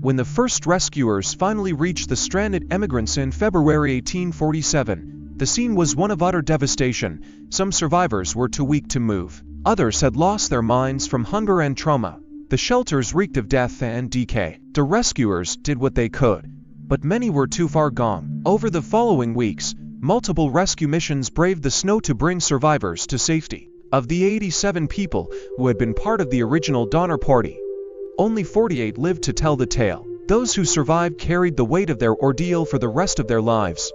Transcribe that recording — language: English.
When the first rescuers finally reached the stranded emigrants in February 1847, the scene was one of utter devastation. Some survivors were too weak to move. Others had lost their minds from hunger and trauma. The shelters reeked of death and decay. The rescuers did what they could, but many were too far gone. Over the following weeks, multiple rescue missions braved the snow to bring survivors to safety. Of the 87 people who had been part of the original Donner Party, only 48 lived to tell the tale. Those who survived carried the weight of their ordeal for the rest of their lives.